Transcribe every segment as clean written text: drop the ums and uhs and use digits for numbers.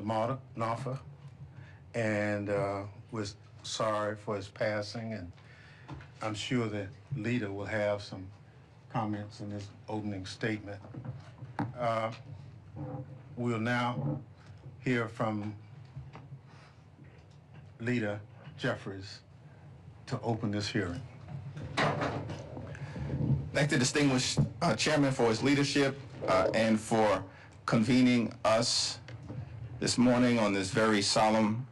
Nafa, and we're sorry for his passing, and I'm sure the leader will have some comments in his opening statement. We'll now hear from Leader Jeffries to open this hearing. Thank the distinguished chairman for his leadership and for convening us this morning on this very solemn,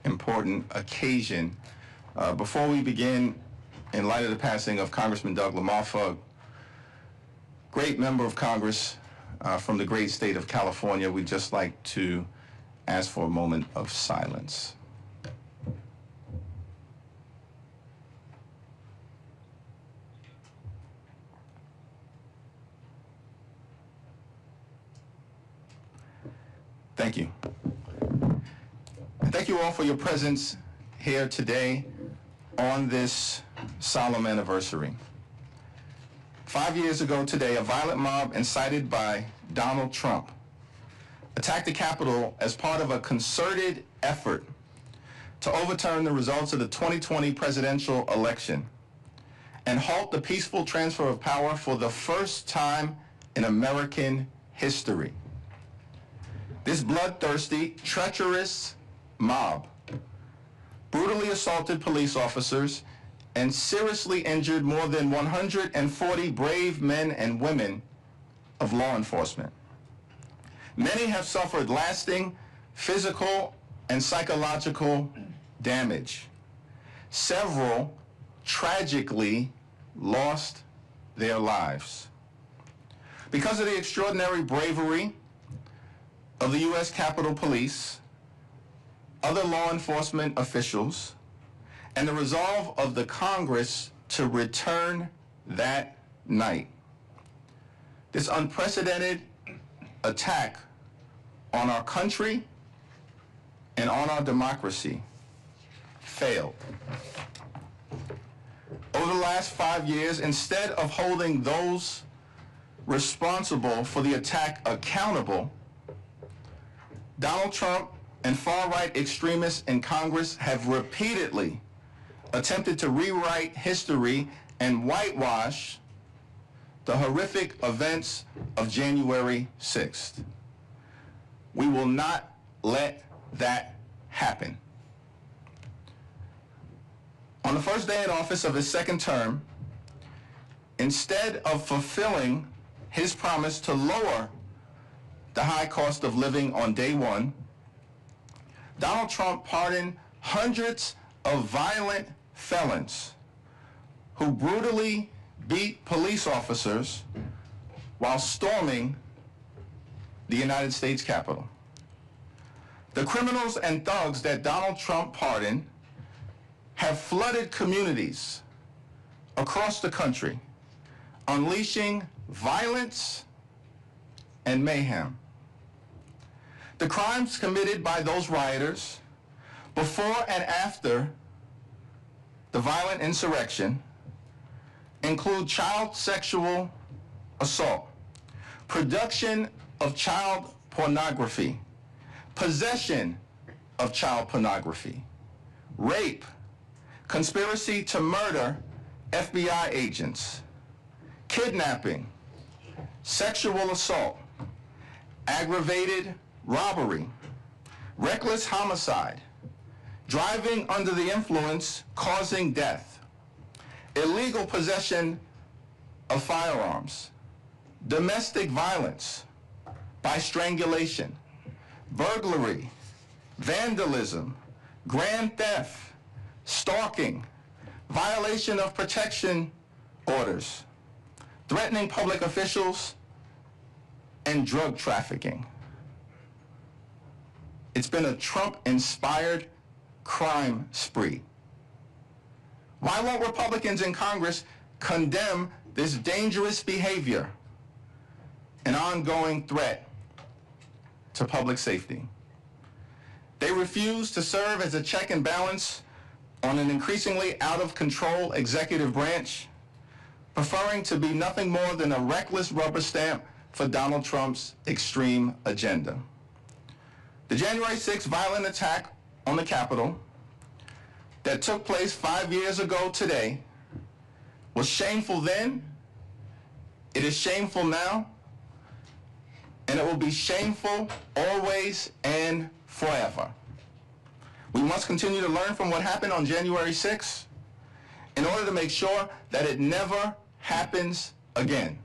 important occasion. Before we begin, in light of the passing of Congressman Doug LaMalfa, great member of Congress from the great state of California, we'd just like to ask for a moment of silence. Thank you. And thank you all for your presence here today on this solemn anniversary. 5 years ago today, a violent mob incited by Donald Trump attacked the Capitol as part of a concerted effort to overturn the results of the 2020 presidential election and halt the peaceful transfer of power for the first time in American history. This bloodthirsty, treacherous mob brutally assaulted police officers and seriously injured more than 140 brave men and women of law enforcement. Many have suffered lasting physical and psychological damage. Several tragically lost their lives. Because of the extraordinary bravery of the U.S. Capitol Police, other law enforcement officials, and the resolve of the Congress to return that night, this unprecedented attack on our country and on our democracy failed. Over the last 5 years, instead of holding those responsible for the attack accountable, Donald Trump and far-right extremists in Congress have repeatedly attempted to rewrite history and whitewash the horrific events of January 6th. We will not let that happen. On the first day in office of his second term, instead of fulfilling his promise to lower the high cost of living on day one, Donald Trump pardoned hundreds of violent felons who brutally beat police officers while storming the United States Capitol. The criminals and thugs that Donald Trump pardoned have flooded communities across the country, unleashing violence and mayhem. The crimes committed by those rioters before and after the violent insurrection include child sexual assault, production of child pornography, possession of child pornography, rape, conspiracy to murder FBI agents, kidnapping, sexual assault, aggravated robbery, reckless homicide, driving under the influence causing death, illegal possession of firearms, domestic violence by strangulation, burglary, vandalism, grand theft, stalking, violation of protection orders, threatening public officials, and drug trafficking. It's been a Trump-inspired crime spree. Why won't Republicans in Congress condemn this dangerous behavior, an ongoing threat to public safety? They refuse to serve as a check and balance on an increasingly out-of-control executive branch, preferring to be nothing more than a reckless rubber stamp for Donald Trump's extreme agenda. The January 6th violent attack on the Capitol that took place 5 years ago today was shameful then, it is shameful now, and it will be shameful always and forever. We must continue to learn from what happened on January 6th in order to make sure that it never happens again.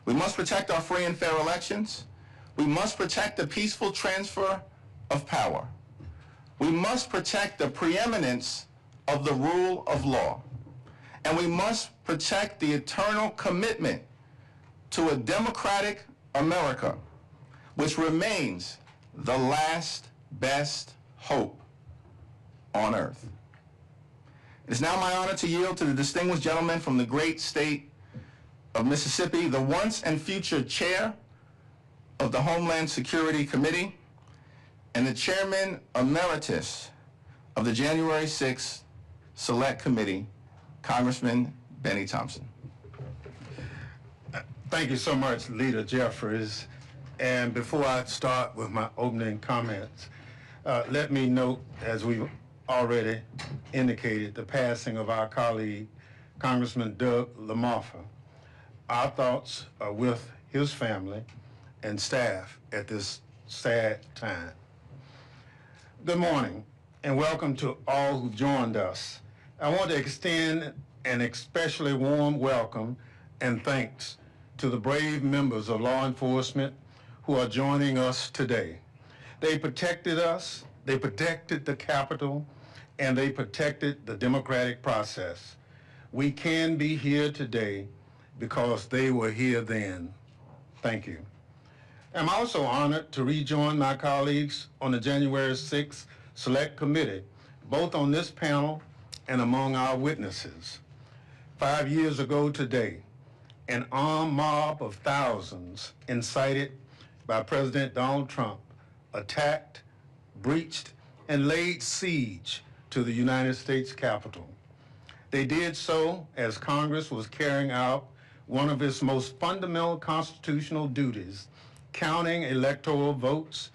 We must protect our free and fair elections. We must protect the peaceful transfer of power. We must protect the preeminence of the rule of law. And we must protect the eternal commitment to a democratic America, which remains the last best hope on earth. It is now my honor to yield to the distinguished gentleman from the great state of Mississippi, the once and future chair of the Homeland Security Committee and the chairman emeritus of the January 6th Select Committee, Congressman Benny Thompson. Thank you so much, Leader Jeffries. And before I start with my opening comments, let me note, as we've already indicated, the passing of our colleague, Congressman Doug LaMarfa. Our thoughts are with his family and staff at this sad time. Good morning, and welcome to all who joined us. I want to extend an especially warm welcome and thanks to the brave members of law enforcement who are joining us today. They protected us, they protected the Capitol, and they protected the democratic process. We can be here today because they were here then. Thank you. I'm also honored to rejoin my colleagues on the January 6th Select Committee, both on this panel and among our witnesses. 5 years ago today, an armed mob of thousands incited by President Donald Trump attacked, breached, and laid siege to the United States Capitol. They did so as Congress was carrying out one of its most fundamental constitutional duties, counting electoral votes,